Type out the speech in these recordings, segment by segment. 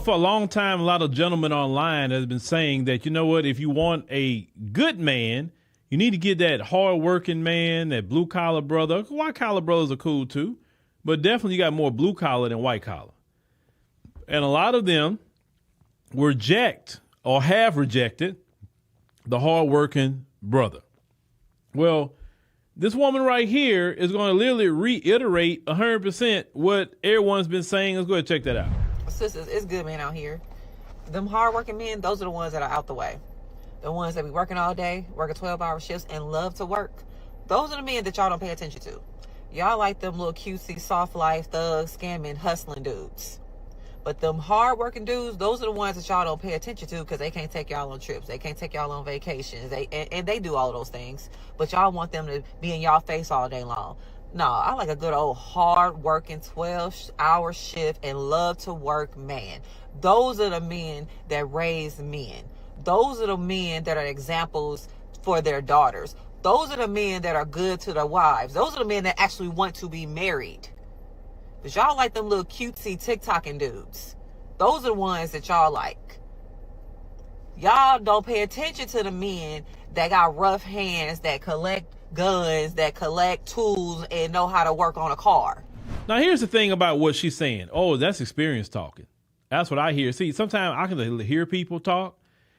for a long time, a lot of gentlemen online has been saying that, you know what, if you want a good man, you need to get that hard-working man, that blue-collar brother. White-collar brothers are cool too, but definitely you got more blue-collar than white-collar. And a lot of them reject or have rejected the hard-working brother. Well, this woman right here is going to literally reiterate 100% what everyone's been saying. Let's go ahead and check that out. Sisters, it's good men out here. Them hardworking men, those are the ones that are out the way. The ones that be working all day, working 12-hour shifts, and love to work. Those are the men that y'all don't pay attention to. Y'all like them little cutesy, soft life, thugs, scamming, hustling dudes. But them hard-working dudes, those are the ones that y'all don't pay attention to because they can't take y'all on trips. They can't take y'all on vacations. And they do all those things. But y'all want them to be in y'all face all day long. No, I like a good old hard-working 12-hour shift and love to work man. Those are the men that raise men. Those are the men that are examples for their daughters. Those are the men that are good to their wives. Those are the men that actually want to be married. But y'all like them little cutesy TikToking dudes. Those are the ones that y'all like. Y'all don't pay attention to the men that got rough hands, that collect guns, that collect tools, and know how to work on a car. Now, here's the thing about what she's saying. Oh, that's experience talking. That's what I hear. See, sometimes I can hear people talk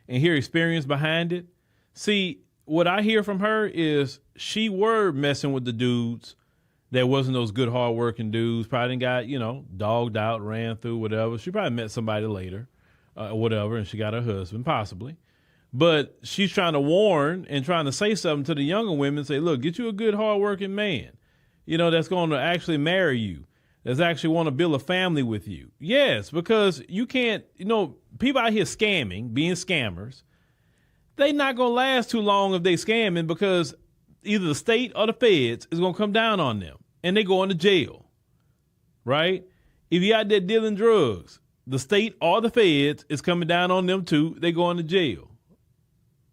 and hear experience behind it. See, what I hear from her is she were messing with the dudes that wasn't those good, hardworking dudes. Probably got, dogged out, ran through, whatever. She probably met somebody later, whatever, and she got her husband, possibly. But she's trying to warn and trying to say something to the younger women, say, look, get you a good, hardworking man, that's going to actually marry you, that's actually want to build a family with you. Yes, because you can't, people out here scamming, being scammers, they not going to last too long if they scamming because either the state or the feds is going to come down on them and they go into jail, right? If you out there dealing drugs, the state or the feds is coming down on them too. They go into jail.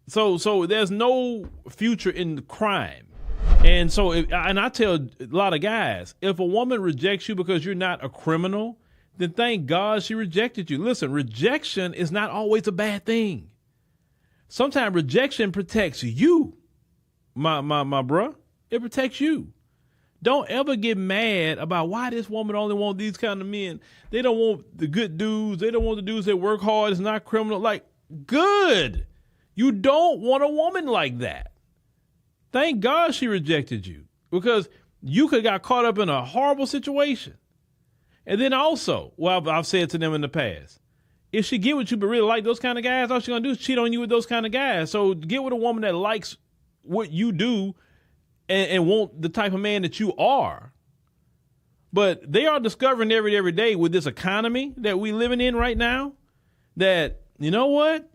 So there's no future in the crime. And so, and I tell a lot of guys, if a woman rejects you because you're not a criminal, then thank God she rejected you. Listen, rejection is not always a bad thing. Sometimes rejection protects you. My bruh, it protects you. Don't ever get mad about why this woman only wants these kind of men. They don't want the good dudes. They don't want the dudes that work hard. It's not criminal. Like, good. You don't want a woman like that. Thank God she rejected you because you could have got caught up in a horrible situation. And then also, well, I've said to them in the past, if she get with you but really like those kind of guys, all she's going to do is cheat on you with those kind of guys. So get with a woman that likes what you do and want the type of man that you are. But they are discovering every day with this economy that we living in right now that, you know what?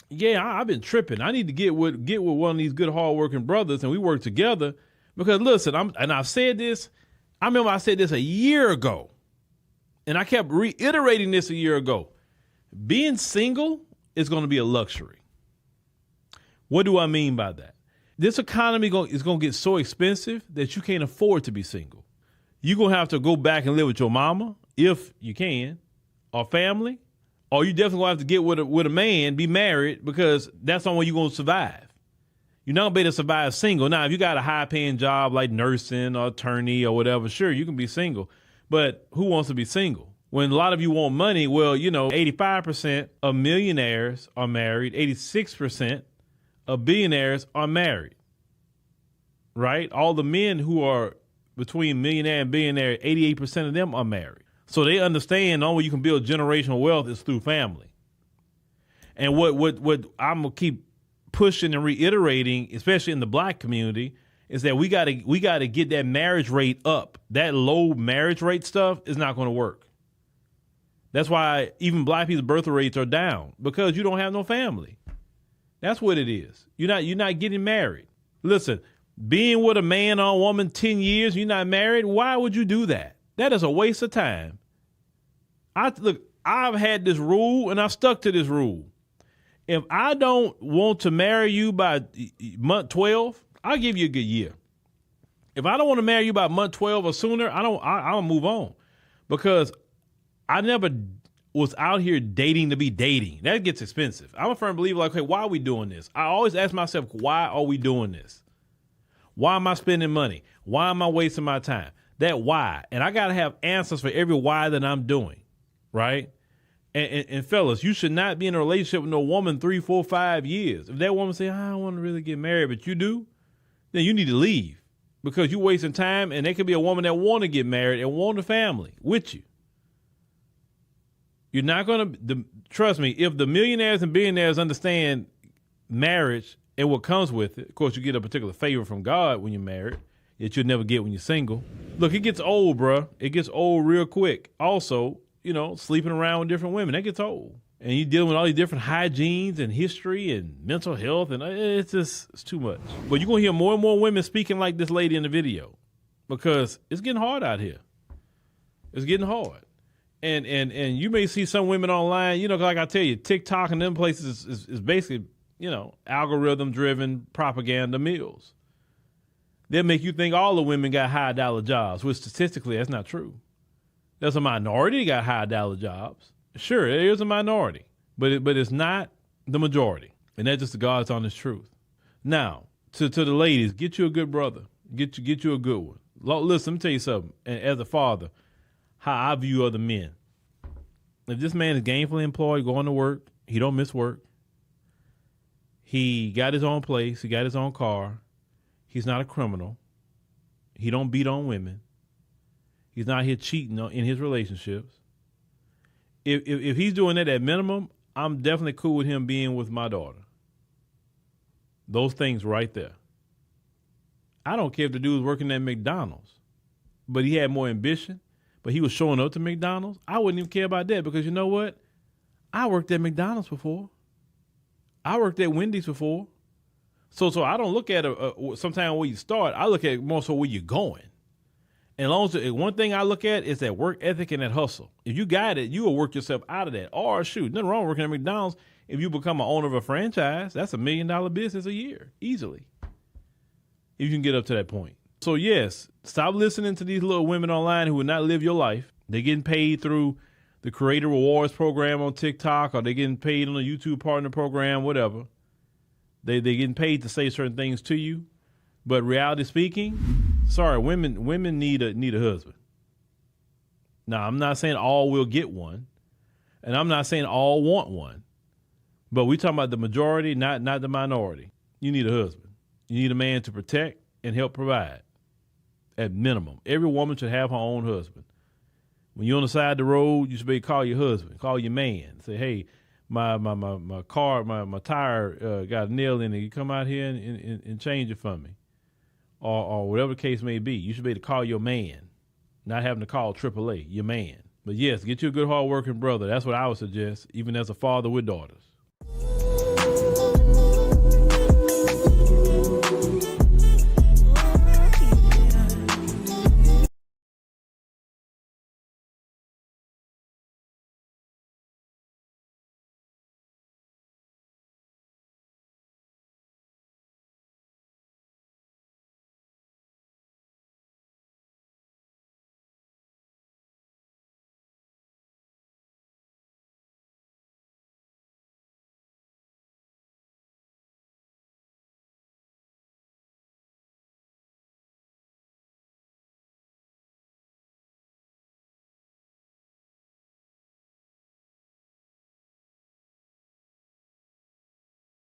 Yeah, I've been tripping. I need to get with one of these good hardworking brothers and we work together because listen, I've said this. I remember I said this a year ago and I kept reiterating this a year ago. Being single is going to be a luxury. What do I mean by that? This economy is going to get so expensive that you can't afford to be single. You're going to have to go back and live with your mama, if you can, or family, or you definitely going to have to get with a man, be married, because that's the only way you're going to survive. You're not going to be able to survive single. Now, if you got a high-paying job like nursing or attorney or whatever, sure, you can be single. But who wants to be single? When a lot of you want money, well, 85% of millionaires are married, 86% of billionaires are married, right? All the men who are between millionaire and billionaire, 88% of them are married. So they understand the only way you can build generational wealth is through family. And what I'm going to keep pushing and reiterating, especially in the black community, is that we got to get that marriage rate up. That low marriage rate stuff is not going to work. That's why even black people's birth rates are down because you don't have no family. That's what it is. You're not getting married. Listen, being with a man or a woman 10 years, you're not married. Why would you do that? That is a waste of time. I've had this rule and I've stuck to this rule. If I don't want to marry you by month 12, I'll give you a good year. If I don't want to marry you by month 12 or sooner, I'll move on because I never was out here dating to be dating. That gets expensive. I'm a firm believer, like, okay, why are we doing this? I always ask myself, why are we doing this? Why am I spending money? Why am I wasting my time? That why. And I got to have answers for every why that I'm doing, right? And fellas, you should not be in a relationship with no woman 3, 4, 5 years. If that woman say, I don't want to really get married, but you do, then you need to leave because you're wasting time. And there could be a woman that want to get married and want a family with you. You're not going to, trust me, if the millionaires and billionaires understand marriage and what comes with it, of course, you get a particular favor from God when you're married that you'll never get when you're single. Look, it gets old, bruh. It gets old real quick. Also, you know, sleeping around with different women, that gets old. And you're dealing with all these different hygienes and history and mental health, and it's too much. But you're going to hear more and more women speaking like this lady in the video because it's getting hard out here. It's getting hard. And you may see some women online, you know, like I tell you, TikTok and them places is basically, you know, algorithm-driven propaganda mills. They'll make you think all the women got high-dollar jobs, which statistically that's not true. There's a minority that got high-dollar jobs. Sure, there is a minority, but it's not the majority. And that's just the God's honest truth. Now, to the ladies, get you a good brother. Get you a good one. Listen, let me tell you something. And as a father, how I view other men. If this man is gainfully employed, going to work, he don't miss work. He got his own place. He got his own car. He's not a criminal. He don't beat on women. He's not here cheating in his relationships. If he's doing that at minimum, I'm definitely cool with him being with my daughter. Those things right there. I don't care if the dude was working at McDonald's, but he had more ambition, but he was showing up to McDonald's. I wouldn't even care about that because you know what? I worked at McDonald's before. I worked at Wendy's before. So I don't look at sometimes where you start. I look at more so where you're going. And as long as one thing I look at is that work ethic and that hustle. If you got it, you will work yourself out of that. Or shoot, nothing wrong working at McDonald's. If you become an owner of a franchise, that's $1 million business a year, easily. If you can get up to that point. So yes, stop listening to these little women online who will not live your life. They're getting paid through the Creator Rewards program on TikTok, or they're getting paid on the YouTube Partner program, whatever. They're getting paid to say certain things to you. But reality speaking, sorry, women need a husband. Now, I'm not saying all will get one, and I'm not saying all want one. But we talking about the majority, not the minority. You need a husband. You need a man to protect and help provide. At minimum, every woman should have her own husband. When you're on the side of the road, you should be call your husband, call your man. Say, hey, my car, my tire got a nail in it. You come out here and change it for me. Or whatever the case may be. You should be able to call your man, not having to call AAA, your man. But yes, get you a good, hardworking brother. That's what I would suggest, even as a father with daughters.